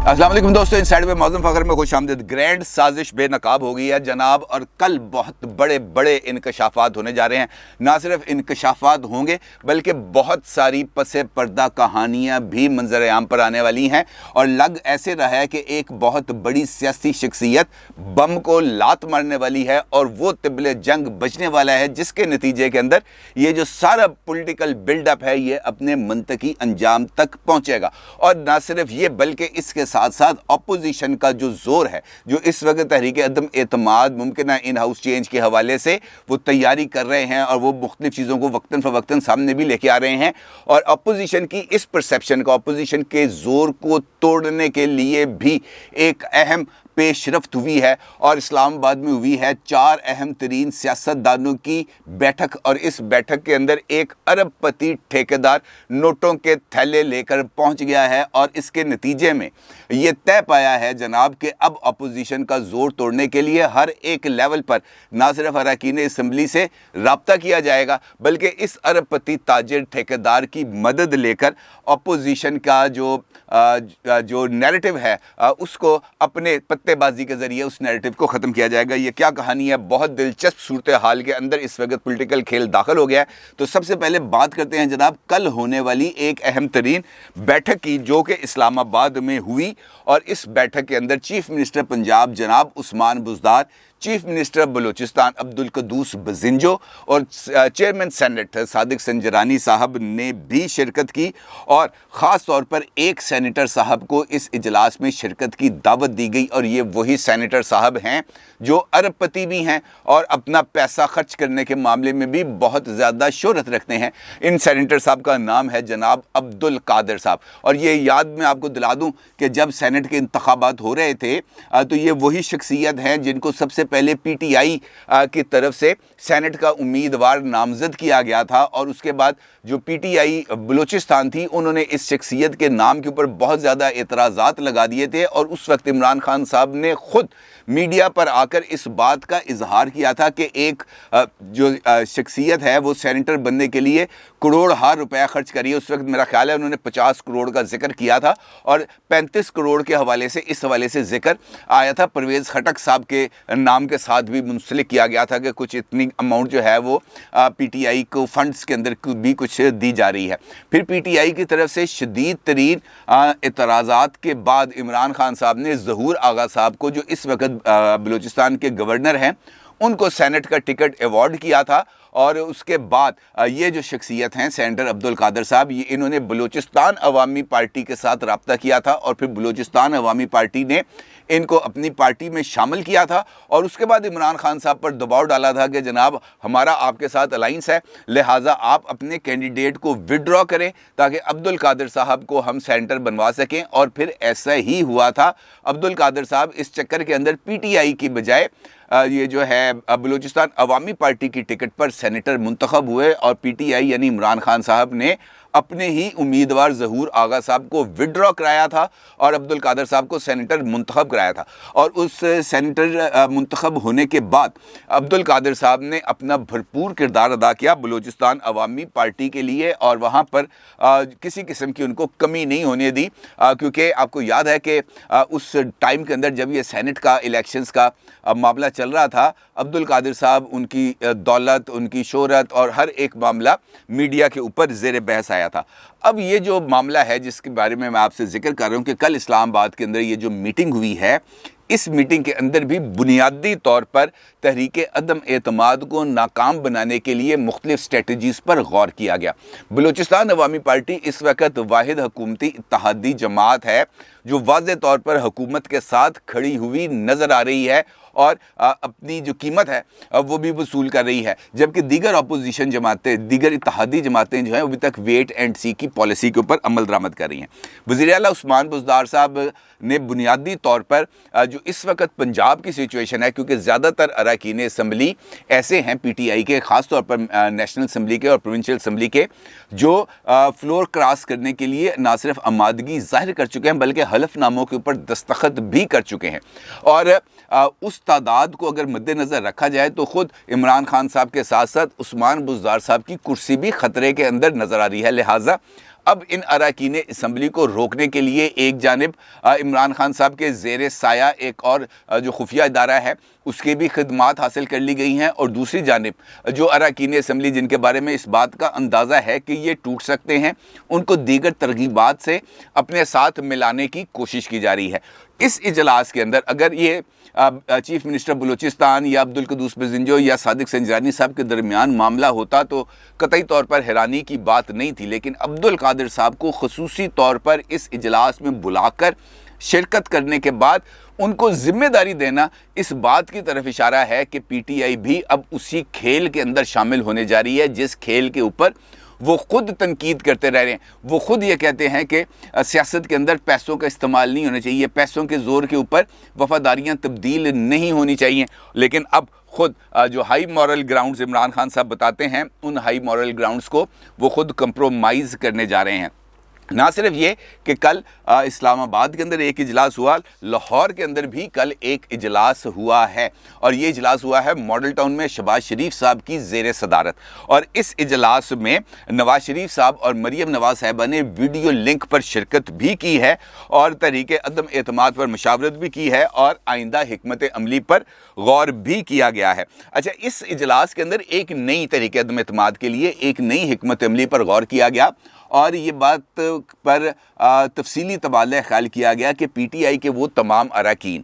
अस्सलाम वालेकुम दोस्तों, इन साइड में मौज़ूम फ़खर में खुश आमदीद। ग्रैंड साजिश बेनकाब हो गई है जनाब, और कल बहुत बड़े बड़े इंकशाफात होने जा रहे हैं। ना सिर्फ इंकशाफात होंगे बल्कि बहुत सारी पसे पर्दा कहानियाँ भी मंजर आम पर आने वाली हैं। और लग ऐसे रहा है कि एक बहुत बड़ी सियासी शख्सियत बम को लात मारने वाली है और वो तिबले जंग बचने वाला है, जिसके नतीजे के अंदर ये जो सारा पॉलिटिकल बिल्डअप है ये अपने मंतकी अंजाम तक पहुँचेगा। और ना सिर्फ ये बल्कि इसके साथ साथ अपोजिशन का जो जोर है, जो इस वक्त तहरीक अदम एतमाद मुमकिन इन हाउस चेंज के हवाले से वो तैयारी कर रहे हैं और वो मुख्तलिफ चीज़ों को वक्तन फ़वक्तन सामने भी लेके आ रहे हैं। और अपोजिशन की इस परसेप्शन का, अपोजिशन के जोर को तोड़ने के लिए भी एक अहम पेशरफ्त हुई है और इस्लामाबाद में हुई है 4 अहम तरीन सियासतदानों की बैठक। और इस बैठक के अंदर एक अरबपति ठेकेदार नोटों के थैले लेकर पहुंच गया है और इसके नतीजे में ये तय पाया है जनाब कि अब अपोजिशन का जोर तोड़ने के लिए हर एक लेवल पर ना सिर्फ अरकान असम्बली से रब्ता किया जाएगा बल्कि इस अरबपति ताजिर ठेकेदार की मदद लेकर अपोजिशन का जो नैरेटिव है उसको अपने पत्तेबाजी के ज़रिए उस नैरेटिव को ख़त्म किया जाएगा। ये क्या कहानी है, बहुत दिलचस्प सूरत हाल के अंदर इस वक्त पॉलिटिकल खेल दाखिल हो गया है। तो सबसे पहले बात करते हैं जनाब कल होने वाली एक अहम तरीन बैठक की, जो कि इस्लामाबाद में हुई। और इस बैठक के अंदर चीफ मिनिस्टर पंजाब जनाब उस्मान बुज़दार, चीफ मिनिस्टर बलूचिस्तान अब्दुल कद्दूस बजिंजो और चेयरमैन सेनेट सादिक संजरानी साहब ने भी शिरकत की। और ख़ास तौर पर एक सेनेटर साहब को इस इजलास में शिरकत की दावत दी गई और ये वही सेनेटर साहब हैं जो अरबपति भी हैं और अपना पैसा खर्च करने के मामले में भी बहुत ज़्यादा शोहरत रखते हैं। इन सेनेटर साहब का नाम है जनाब अब्दुल कादर साहब। और ये याद मैं आपको दिला दूं कि जब सेनेट के इंतखाबात हो रहे थे तो ये वही शख्सियत हैं जिनको सबसे पहले पीटीआई की तरफ से सेनेट का उम्मीदवार नामजद किया गया था। और उसके बाद जो पीटीआई बलूचिस्तान थी उन्होंने इस शख्सियत के नाम के ऊपर बहुत ज़्यादा एतराज़ात लगा दिए थे। और उस वक्त इमरान खान साहब ने ख़ुद मीडिया पर आकर इस बात का इजहार किया था कि एक जो शख्सियत है वो सेनेटर बनने के लिए करोड़ रुपया खर्च करिए। उस वक्त मेरा ख्याल है उन्होंने 50 करोड़ का जिक्र किया था और 35 करोड़ के हवाले से इस हवाले से जिक्र आया था। परवेज़ खटक साहब के नाम के साथ भी मुंसलिक किया गया था कि कुछ इतनी अमाउंट जो है वो पीटीआई को फंड्स के अंदर भी कुछ दी जा रही है। फिर पीटीआई की तरफ से शदीद तरीन एतराज़ात के बाद इमरान खान साहब ने ज़हूर आगा साहब को, जो इस वक्त बलूचिस्तान के गवर्नर हैं, उनको सेनेट का टिकट अवार्ड किया था। और उसके बाद ये जो शख्सियत हैं सेनेटर अब्दुल कादर साहब, ये इन्होंने बलूचिस्तान अवामी पार्टी के साथ रब्ता किया था और फिर बलूचिस्तान अवामी पार्टी ने इनको अपनी पार्टी में शामिल किया था। और उसके बाद इमरान खान साहब पर दबाव डाला था कि जनाब हमारा आपके साथ अलाइंस है, लिहाजा आप अपने कैंडिडेट को विड्रॉ करें ताकि अब्दुल कादर साहब को हम सेनेटर बनवा सकें। और फिर ऐसा ही हुआ था। अब्दुल कादर साहब इस चक्कर के अंदर पीटीआई की बजाय ये जो है बलूचिस्तान अवामी पार्टी की टिकट पर सेनेटर मुंतखब हुए और पीटीआई यानी इमरान खान साहब ने अपने ही उम्मीदवार ज़हूर आगा साहब को विड्रॉ कराया था और अब्दुल कादर साहब को सेनेटर मुंतखब कराया था। और उस सेनेटर मुंतखब होने के बाद अब्दुल कादर साहब ने अपना भरपूर किरदार अदा किया बलूचिस्तान अवामी पार्टी के लिए और वहाँ पर किसी किस्म की उनको कमी नहीं होने दी। क्योंकि आपको याद है कि उस टाइम के अंदर जब ये सेनेट का इलेक्शंस का मामला चल रहा था, अब्दुल कादर साहब उनकी दौलत, उनकी शोहरत और हर एक मामला मीडिया के ऊपर ज़ेर बहस आया था। अब ये जो मामला है जिसके बारे में मैं आपसे जिक्र कर रहा हूँ कि कल इस्लामाबाद के अंदर ये जो मीटिंग हुई है, इस मीटिंग के अंदर भी बुनियादी तौर पर तहरीक अदम एतमाद को नाकाम बनाने के लिए मुख्तलिफ स्ट्रेटजीज़ पर गौर किया गया। बलूचिस्तान अवामी पार्टी इस वक्त वाहिद हुकूमती इत्तेहादी जमात है जो वाज़ेह तौर पर हुकूमत के साथ खड़ी हुई नज़र आ रही है और अपनी जो कीमत है वो भी वसूल कर रही है। जबकि दीगर अपोजिशन जमातें, दीगर इत्तेहादी जमातें जो हैं अभी तक वेट एंड सी की पॉलिसी के ऊपर अमल दरामद कर रही हैं। वज़ीर आला उस्मान बुज़दार साहब ने बुनियादी तौर पर जो इस वक्त पंजाब की सिचुएशन है, क्योंकि ज़्यादातर अरकान असम्बली ऐसे हैं पीटीआई के, ख़ास तौर पर नेशनल असम्बली के और प्रोविंशियल असम्बली के, जो फ्लोर क्रॉस करने के लिए ना सिर्फ आमादगी ज़ाहिर कर चुके हैं बल्कि हलफनामों के ऊपर दस्तखत भी कर चुके हैं। और उस तादाद को अगर मद्देनज़र रखा जाए तो ख़ुद इमरान खान साहब के साथ साथ उस्मान बुज़दार साहब की कुर्सी भी ख़तरे के अंदर नज़र आ रही है। लिहाजा اب ان اراکین اسمبلی کو روکنے کے لیے ایک جانب عمران خان صاحب کے زیر سایہ ایک اور جو خفیہ ادارہ ہے اس کی بھی خدمات حاصل کر لی گئی ہیں، اور دوسری جانب جو اراکین اسمبلی جن کے بارے میں اس بات کا اندازہ ہے کہ یہ ٹوٹ سکتے ہیں، ان کو دیگر ترغیبات سے اپنے ساتھ ملانے کی کوشش کی جا رہی ہے۔ اس اجلاس کے اندر اگر یہ چیف منسٹر بلوچستان یا عبدالقدوس بزنجو یا صادق سنجرانی صاحب کے درمیان معاملہ ہوتا تو قطعی طور پر حیرانی کی بات نہیں تھی، لیکن عبدالقادر صاحب کو خصوصی طور پر اس اجلاس میں بلا کر شرکت کرنے کے بعد ان کو ذمہ داری دینا اس بات کی طرف اشارہ ہے کہ پی ٹی آئی بھی اب اسی کھیل کے اندر شامل ہونے جا رہی ہے جس کھیل کے اوپر وہ خود تنقید کرتے رہ رہے ہیں۔ وہ خود یہ کہتے ہیں کہ سیاست کے اندر پیسوں کا استعمال نہیں ہونا چاہیے، پیسوں کے زور کے اوپر وفاداریاں تبدیل نہیں ہونی چاہیے، لیکن اب خود جو high moral grounds Imran Khan صاحب بتاتے ہیں ان ہائی مورل گراؤنڈز کو وہ خود کمپرومائز کرنے جا رہے ہیں۔ نہ صرف یہ کہ کل اسلام آباد کے اندر ایک اجلاس ہوا، لاہور کے اندر بھی کل ایک اجلاس ہوا ہے، اور یہ اجلاس ہوا ہے ماڈل ٹاؤن میں شہباز شریف صاحب کی زیر صدارت، اور اس اجلاس میں نواز شریف صاحب اور مریم نواز صاحبہ نے ویڈیو لنک پر شرکت بھی کی ہے اور تحریک عدم اعتماد پر مشاورت بھی کی ہے اور آئندہ حکمت عملی پر غور بھی کیا گیا ہے۔ اچھا، اس اجلاس کے اندر ایک نئی تحریک عدم اعتماد کے لیے ایک نئی حکمت عملی پر غور کیا گیا، اور یہ بات پر تفصیلی تبادلہ خیال کیا گیا کہ پی ٹی آئی کے وہ تمام اراکین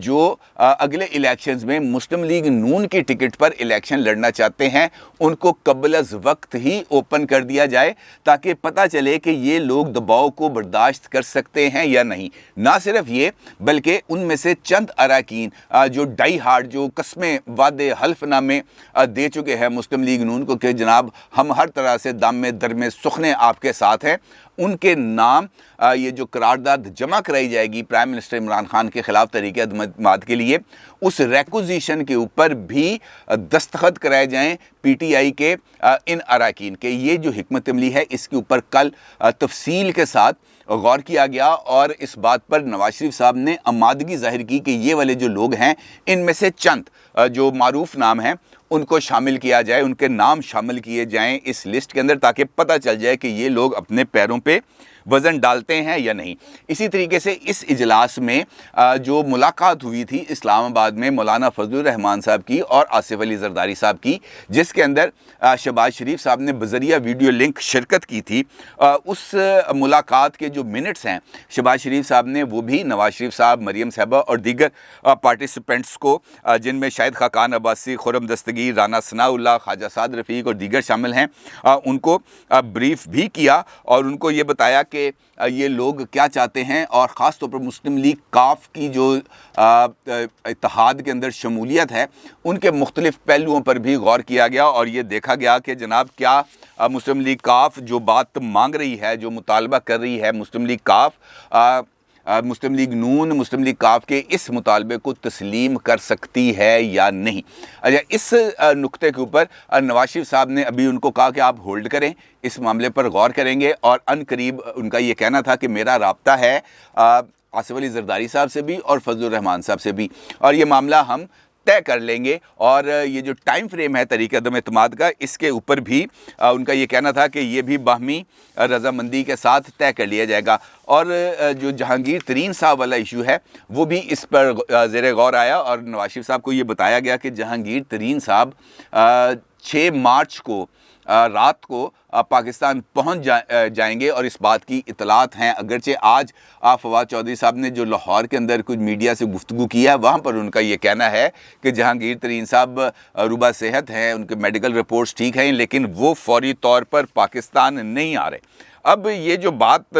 جو اگلے الیکشنز میں مسلم لیگ نون کی ٹکٹ پر الیکشن لڑنا چاہتے ہیں ان کو قبل از وقت ہی اوپن کر دیا جائے تاکہ پتہ چلے کہ یہ لوگ دباؤ کو برداشت کر سکتے ہیں یا نہیں۔ نہ صرف یہ بلکہ ان میں سے چند اراکین جو ڈائی ہارڈ، جو قسمیں وعدے حلف نامے دے چکے ہیں مسلم لیگ نون کو کہ جناب ہم ہر طرح سے دم میں در میں سخنے آپ کے ساتھ ہیں، ان کے نام یہ جو قرارداد جمع کرائی جائے گی پرائم منسٹر عمران خان کے خلاف تحریک عدم اعتماد کے لیے، اس ریکوزیشن کے اوپر بھی دستخط کرائے جائیں پی ٹی آئی کے ان اراکین کے۔ یہ جو حکمت عملی ہے اس کے اوپر کل تفصیل کے ساتھ غور کیا گیا، اور اس بات پر نواز شریف صاحب نے آمادگی ظاہر کی کہ یہ والے جو لوگ ہیں ان میں سے چند جو معروف نام ہیں ان کو شامل کیا جائے، ان کے نام شامل کیے جائیں اس لسٹ کے اندر تاکہ پتہ چل جائے کہ یہ لوگ اپنے پیروں پہ وزن ڈالتے ہیں یا نہیں۔ اسی طریقے سے اس اجلاس میں جو ملاقات ہوئی تھی اسلام آباد میں مولانا فضل الرحمان صاحب کی اور آصف علی زرداری صاحب کی، جس کے اندر شہباز شریف صاحب نے بذریعہ ویڈیو لنک شرکت کی تھی، اس ملاقات کے جو منٹس ہیں شہباز شریف صاحب نے وہ بھی نواز شریف صاحب، مریم صاحبہ اور دیگر پارٹیسپینٹس کو، جن میں شاہد خاقان عباسی، خرم دستگیر، رانا ثناء اللہ، خواجہ سعد رفیق اور دیگر شامل ہیں، ان کو بریف بھی کیا اور ان کو یہ بتایا کہ یہ لوگ کیا چاہتے ہیں، اور خاص طور پر مسلم لیگ کاف کی جو اتحاد کے اندر شمولیت ہے ان کے مختلف پہلوؤں پر بھی غور کیا گیا، اور یہ دیکھا گیا کہ جناب کیا مسلم لیگ کاف جو بات مانگ رہی ہے، جو مطالبہ کر رہی ہے مسلم لیگ کاف، مسلم لیگ نون مسلم لیگ کاف کے اس مطالبے کو تسلیم کر سکتی ہے یا نہیں۔ اچھا، اس نقطے کے اوپر نواز شریف صاحب نے ابھی ان کو کہا کہ آپ ہولڈ کریں، اس معاملے پر غور کریں گے، اور ان قریب ان کا یہ کہنا تھا کہ میرا رابطہ ہے آصف علی زرداری صاحب سے بھی اور فضل الرحمان صاحب سے بھی، اور یہ معاملہ ہم طے کر لیں گے، اور یہ جو ٹائم فریم ہے تحریک عدم اعتماد کا اس کے اوپر بھی ان کا یہ کہنا تھا کہ یہ بھی باہمی رضامندی کے ساتھ طے کر لیا جائے گا۔ اور جو جہانگیر ترین صاحب والا ایشو ہے وہ بھی اس پر زیر غور آیا، اور نواز شریف صاحب کو یہ بتایا گیا کہ جہانگیر ترین صاحب 6 مارچ کو رات کو پاکستان پہنچ جائیں گے، اور اس بات کی اطلاعات ہیں۔ اگرچہ آج فواد چودھری صاحب نے جو لاہور کے اندر کچھ میڈیا سے گفتگو کی ہے وہاں پر ان کا یہ کہنا ہے کہ جہانگیر ترین صاحب روبہ صحت ہیں، ان کے میڈیکل رپورٹس ٹھیک ہیں، لیکن وہ فوری طور پر پاکستان نہیں آ رہے۔ اب یہ جو بات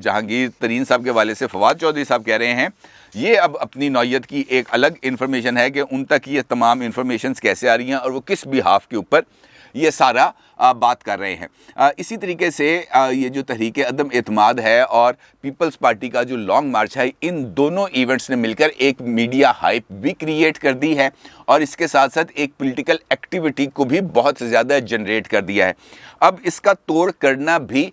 جہانگیر ترین صاحب کے والے سے فواد چودھری صاحب کہہ رہے ہیں، یہ اب اپنی نوعیت کی ایک الگ انفارمیشن ہے کہ ان تک یہ تمام انفارمیشنز کیسے آ رہی ہیں اور وہ کس بیہاف کے اوپر یہ سارا بات کر رہے ہیں۔ اسی طریقے سے یہ جو تحریک عدم اعتماد ہے اور پیپلز پارٹی کا جو لانگ مارچ ہے، ان دونوں ایونٹس نے مل کر ایک میڈیا ہائپ بھی کریٹ کر دی ہے، اور اس کے ساتھ ساتھ ایک پولیٹیکل ایکٹیویٹی کو بھی بہت زیادہ جنریٹ کر دیا ہے۔ اب اس کا توڑ کرنا بھی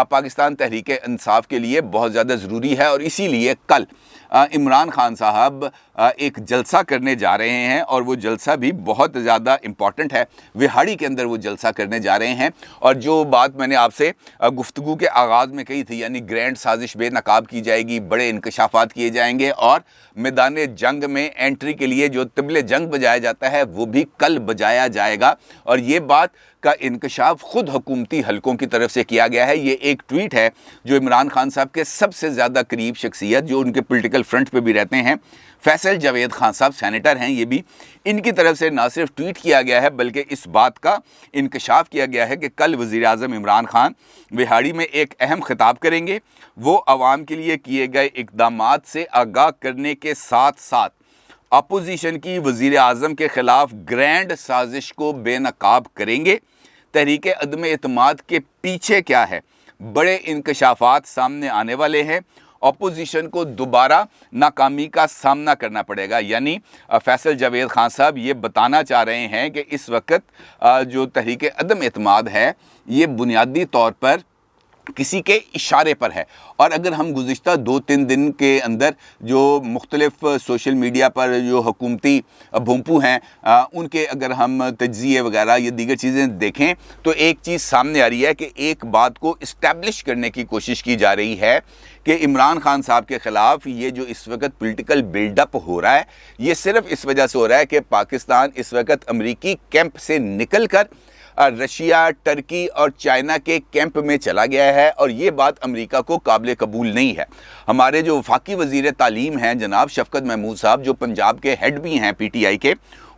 پاکستان تحریک انصاف کے لیے بہت زیادہ ضروری ہے، اور اسی لیے کل عمران خان صاحب ایک جلسہ کرنے جا رہے ہیں، اور وہ جلسہ بھی بہت زیادہ امپورٹنٹ ہے۔ وہاڑی کے اندر وہ جلسہ کرنے جا रहे हैं। और जो बात मैंने आपसे गुफ्तगू के आगाज़ में कही थी, यानी ग्रैंड साजिश बेनकाब की जाएगी, बड़े इंकशाफात किए जाएंगे और मैदान जंग में एंट्री के लिए जो तिबले जंग बजाया जाता है वो भी कल बजाया जाएगा। और ये बात का इंकशाफ खुद हुकूमती हलकों की तरफ से किया गया है। ये एक ट्वीट है जो इमरान खान साहब के सबसे ज़्यादा करीब शख्सियत, जो उनके पॉलिटिकल फ्रंट पे भी रहते हैं, फैसल जावेद खान साहब सेनेटर हैं, ये भी इनकी तरफ से ना सिर्फ ट्वीट किया गया है बल्कि इस बात का इंकशाफ किया गया है कि कल वज़ीर आज़म इमरान खान विहाड़ी में एक अहम खिताब करेंगे। वो आवाम के लिए किए गए इक़दामात से आगाह करने के साथ साथ अपोजिशन की वज़ीर आज़म के ख़िलाफ़ ग्रैंड साजिश को बेनकाब करेंगे। तहरीक अदम एतमाद के पीछे क्या है, बड़े इंकशाफात सामने आने वाले हैं। अपोजिशन को दोबारा नाकामी का सामना करना पड़ेगा। यानी फैसल जावेद खान साहब ये बताना चाह रहे हैं कि इस वक्त जो तहरीक अदम एतमाद है ये बुनियादी तौर पर किसी के इशारे पर है। और अगर हम गुज़िश्ता 2-3 दिन के अंदर जो मुख्तलिफ सोशल मीडिया पर जो हुकूमती भूंपू हैं उनके अगर हम तज्ज़िये वगैरह ये दीगर चीज़ें देखें तो एक चीज़ सामने आ रही है कि एक बात को इस्टेब्लिश करने की कोशिश की जा रही है कि इमरान खान साहब के ख़िलाफ़ ये जो इस वक्त पॉलिटिकल बिल्डअप हो रहा है ये सिर्फ़ इस वजह से हो रहा है कि पाकिस्तान इस वक्त अमरीकी कैंप से निकल कर रशिया, टर्की और चाइना के कैंप में चला गया है। और ये बात अमेरिका को काबिल कबूल नहीं है। हमारे जो वफाकी वज़ीर तालीम हैं जनाब शफकत महमूद साहब, जो पंजाब के हेड भी हैं PTI के,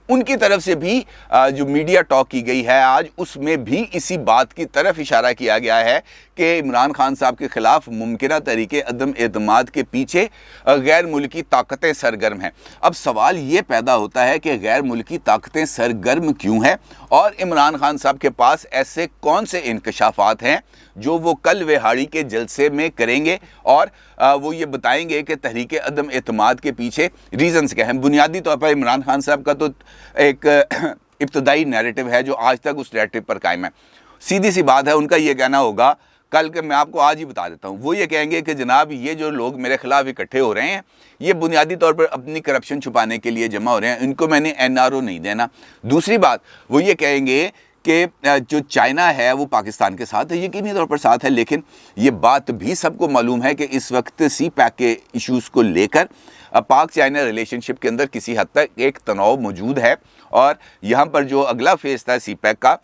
उनकी तरफ से भी जो मीडिया टॉक की गई है आज, उसमें भी इसी बात की तरफ इशारा किया गया है कि इमरान खान साहब के ख़िलाफ़ मुमकिना तरीके अदम एतमाद के पीछे गैर मुल्की ताकतें सरगर्म हैं। अब सवाल ये पैदा होता है कि गैर मुल्की ताकतें सरगर्म क्यों हैं और इमरान खान साहब के पास ऐसे कौन से इंकशाफात हैं जो वो कल विहाड़ी के जलसे में करेंगे और वो ये बताएंगे कि तहरीक अदम एतमाद के पीछे रीज़न्स क्या हैं। बुनियादी तौर पर इमरान खान साहब का तो एक इब्तदाई नैरेटिव है जो आज तक उस नैरेटिव पर कायम है। सीधी सी बात है, उनका ये कहना होगा, कल के मैं आपको आज ही बता देता हूँ, वो ये कहेंगे कि जनाब ये जो लोग मेरे खिलाफ इकट्ठे हो रहे हैं ये बुनियादी तौर पर अपनी करप्शन छुपाने के लिए जमा हो रहे हैं, इनको मैंने NRO नहीं देना। दूसरी बात वो ये कहेंगे कि जो चाइना है वो पाकिस्तान के साथ है, यकीनी तौर पर साथ है, लेकिन ये बात भी सबको मालूम है कि इस वक्त CPEC के इश्यूज़ को लेकर पाक चाइना रिलेशनशिप के अंदर किसी हद तक एक तनाव मौजूद है। और यहाँ पर जो अगला फेज़ था CPEC का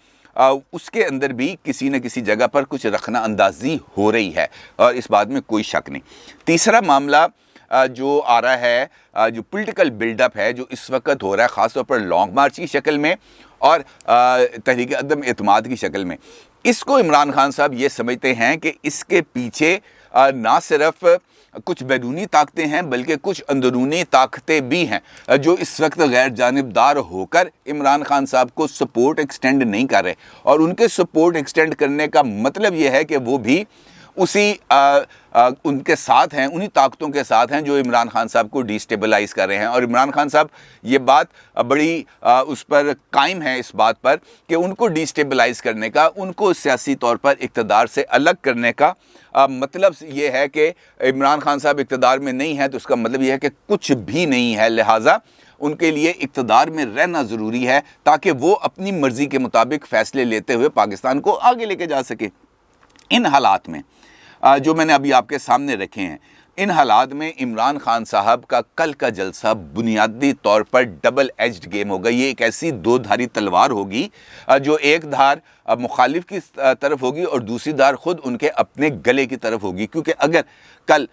उसके अंदर भी किसी न किसी जगह पर कुछ रखना अंदाजी हो रही है और इस बात में कोई शक नहीं। तीसरा मामला जो आ रहा है, जो पॉलिटिकल बिल्डअप है जो इस वक्त हो रहा है ख़ास तौर पर लॉन्ग मार्च की शक्ल में और तहरीक अदम एतमाद की शक्ल में, इसको इमरान खान साहब ये समझते हैं कि इसके पीछे ना सिर्फ कुछ बैरूनी ताकतें हैं बल्कि कुछ अंदरूनी ताकतें भी हैं जो इस वक्त गैर जानिबदार होकर इमरान खान साहब को सपोर्ट एक्सटेंड नहीं कर रहे। और उनके सपोर्ट एक्सटेंड करने का मतलब ये है कि वो भी उसी उनके साथ हैं, उन्हीं ताकतों के साथ हैं जो इमरान खान साहब को डिस्टेबलाइज़ कर रहे हैं। और इमरान खान साहब ये बात बड़ी उस पर कायम है, इस बात पर कि उनको डिस्टेबलाइज़ करने का, उनको सियासी तौर पर इक़्तिदार से अलग करने का मतलब ये है कि इमरान खान साहब इक़्तिदार में नहीं है तो उसका मतलब ये है कि कुछ भी नहीं है, लिहाजा उनके लिए इक़्तिदार में रहना ज़रूरी है ताकि वो अपनी मर्ज़ी के मुताबिक फ़ैसले लेते हुए पाकिस्तान को आगे लेके जा सके। इन हालात में जो मैंने अभी आपके सामने रखे हैं, इन हालात में इमरान खान साहब का कल का जलसा बुनियादी तौर पर डबल एज्ड गेम होगा। ये एक ऐसी दो धारी तलवार होगी जो एक धार मुखालिफ की तरफ होगी और दूसरी धार खुद उनके अपने गले की तरफ होगी। क्योंकि अगर कल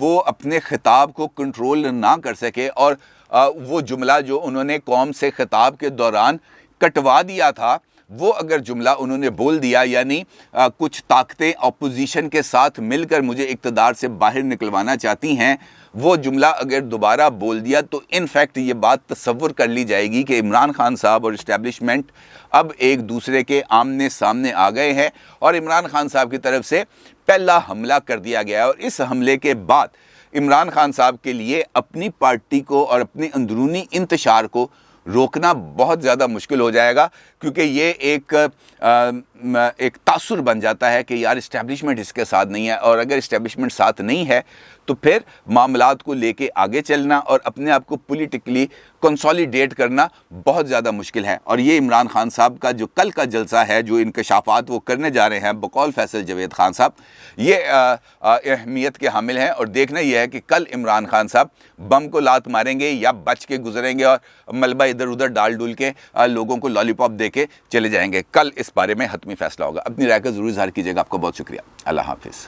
वो अपने खिताब को कंट्रोल ना कर सके और वो जुमला जो उन्होंने कौम से खिताब के दौरान कटवा दिया था वो अगर जुमला उन्होंने बोल दिया, यानी कुछ ताकतें अपोजिशन के साथ मिलकर मुझे इक़्तिदार से बाहर निकलवाना चाहती हैं, वो जुमला अगर दोबारा बोल दिया तो इनफैक्ट ये बात तसव्वुर कर ली जाएगी कि इमरान खान साहब और इस्टेब्लिशमेंट अब एक दूसरे के आमने सामने आ गए हैं और इमरान खान साहब की तरफ से पहला हमला कर दिया गया है। और इस हमले के बाद इमरान खान साहब के लिए अपनी पार्टी को और अपनी अंदरूनी इंतशार को रोकना बहुत ज़्यादा मुश्किल हो जाएगा, क्योंकि ये एक तासुर बन जाता है कि यार इस्टेब्लिशमेंट इसके साथ नहीं है। और अगर इस्टेब्लिशमेंट साथ नहीं है तो फिर मामलात को लेके आगे चलना और अपने आप को पॉलिटिकली کنسولیڈیٹ کرنا بہت زیادہ مشکل ہے. اور یہ عمران خان صاحب کا جو کل کا جلسہ ہے، جو انکشافات وہ کرنے جا رہے ہیں بقول فیصل جوید خان صاحب، یہ اہمیت کے حامل ہیں. اور دیکھنا یہ ہے کہ کل عمران خان صاحب بم کو لات ماریں گے یا بچ کے گزریں گے اور ملبہ ادھر ادھر ڈال ڈول کے لوگوں کو لالی پاپ دے کے چلے جائیں گے. کل اس بارے میں حتمی فیصلہ ہوگا. اپنی رائے کا ضرور اظہار کیجیے گا. آپ کا بہت شکریہ. اللہ حافظ.